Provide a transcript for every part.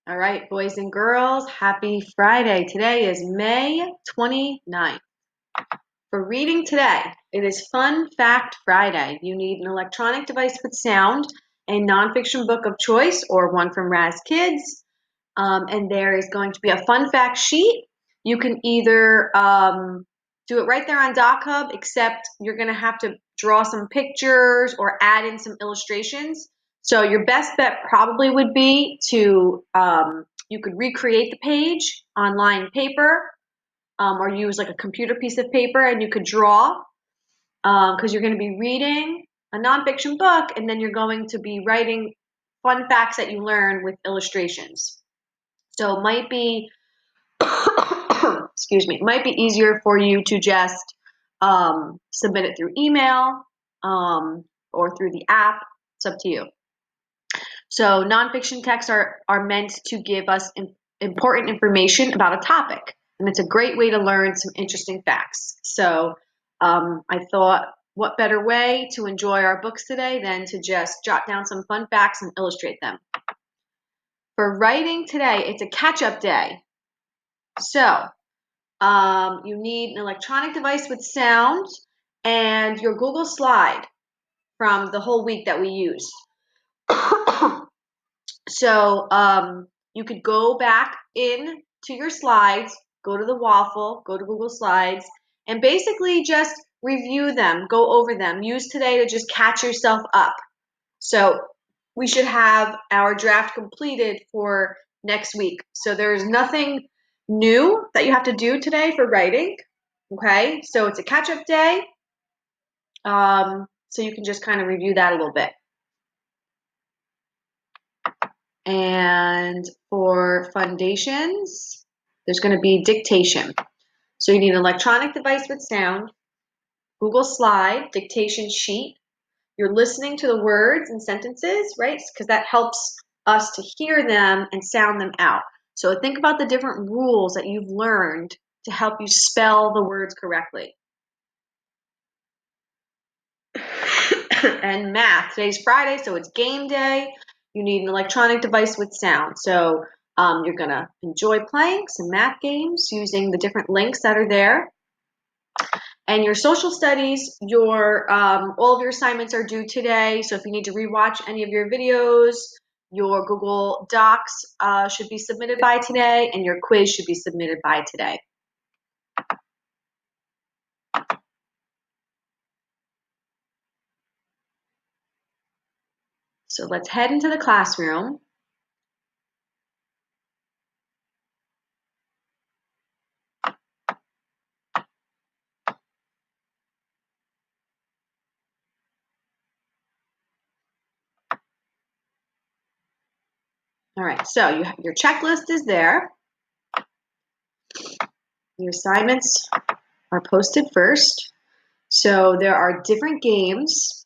All right, boys and girls, happy Friday. Today is May 29th. For reading today, it is Fun Fact Friday. You need an electronic device with sound, a nonfiction book of choice, or one from Raz Kids. And there is going to be a fun fact sheet. You can either do it right there on Doc Hub, except you're going to have to draw some pictures or add in some illustrations. So your best bet probably would be to you could recreate the page on lined paper, or use like a computer piece of paper, and you could draw because you're going to be reading a nonfiction book, and then you're going to be writing fun facts that you learn with illustrations. So it might be, excuse me, it might be easier for you to just submit it through email or through the app. It's up to you. So nonfiction texts are meant to give us important information about a topic, and it's a great way to learn some interesting facts. So I thought, what better way to enjoy our books today than to just jot down some fun facts and illustrate them. For writing today, it's a catch-up day. So you need an electronic device with sound and your Google Slide from the whole week that we used. So you could go back in to your slides, go to the waffle, go to Google Slides, and basically just review them, go over them. Use today to just catch yourself up. So we should have our draft completed for next week. So there's nothing new that you have to do today for writing. Okay, so it's a catch-up day. So you can just kind of review that a little bit. And for foundations, there's going to be dictation. So you need an electronic device with sound, Google Slide, dictation sheet. You're listening to the words and sentences, right? Because that helps us to hear them and sound them out. So think about the different rules that you've learned to help you spell the words correctly. And math. Today's Friday, so it's game day. You need an electronic device with sound. So you're going to enjoy playing some math games using the different links that are there. And your social studies, all of your assignments are due today. So if you need to rewatch any of your videos, your Google Docs should be submitted by today, and your quiz should be submitted by today. So let's head into the classroom. All right, so your checklist is there. Your assignments are posted first. So there are different games.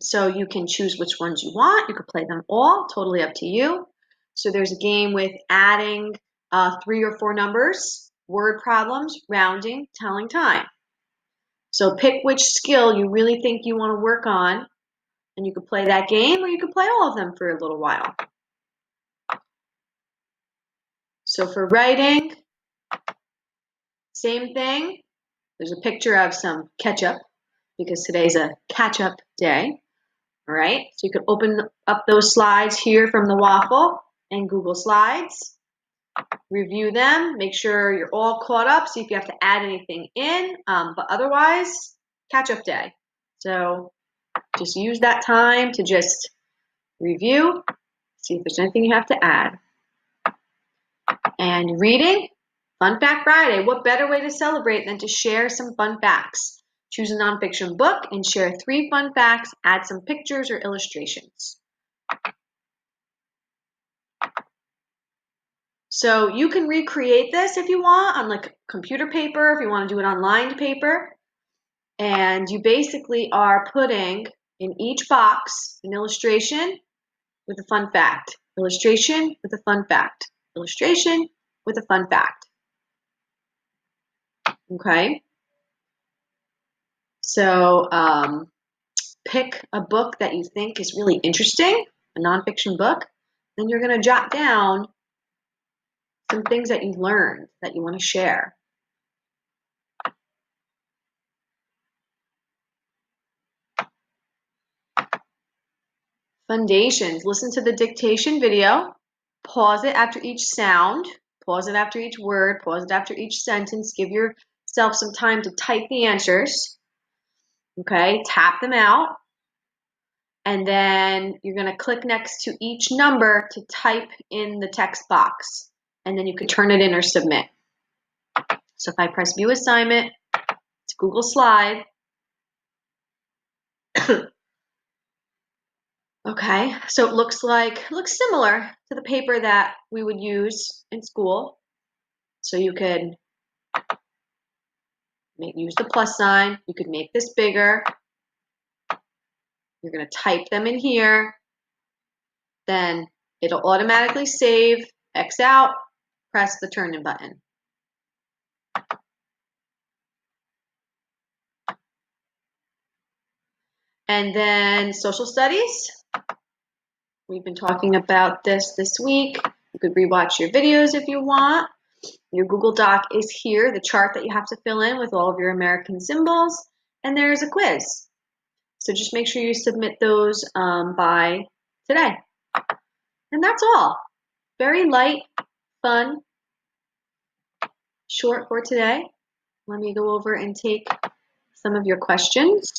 So you can choose which ones you want. You could play them all, totally up to you. So there's a game with adding 3 or 4 numbers, word problems, rounding, telling time. So pick which skill you really think you want to work on, and you could play that game, or you could play all of them for a little while. So for writing, same thing. There's a picture of some ketchup because today's a catch-up day. All right, so you can open up those slides here from the waffle and Google Slides, review them, make sure you're all caught up, see if you have to add anything in, but otherwise, catch-up day. So just use that time to just review, see if there's anything you have to add. And reading, Fun Fact Friday. What better way to celebrate than to share some fun facts? Choose a nonfiction book and share 3 fun facts, add some pictures or illustrations. So you can recreate this if you want on like computer paper, if you want to do it on lined paper. And you basically are putting in each box an illustration with a fun fact, illustration with a fun fact, illustration with a fun fact. Okay? So pick a book that you think is really interesting, a nonfiction book. Then you're going to jot down some things that you've learned that you want to share. Foundations. Listen to the dictation video. Pause it after each sound. Pause it after each word. Pause it after each sentence. Give yourself some time to type the answers. Okay, tap them out. And then you're going to click next to each number to type in the text box. And then you can turn it in or submit. So if I press View Assignment, it's Google Slide. Okay, so it looks similar to the paper that we would use in school. So you could use the plus sign. You could make this bigger. You're going to type them in here. Then it'll automatically save, X out, press the turn in button. And then social studies. We've been talking about this week. You could rewatch your videos if you want. Your Google Doc is here, the chart that you have to fill in with all of your American symbols. And there's a quiz. So just make sure you submit those by today. And that's all. Very light, fun, short for today. Let me go over and take some of your questions.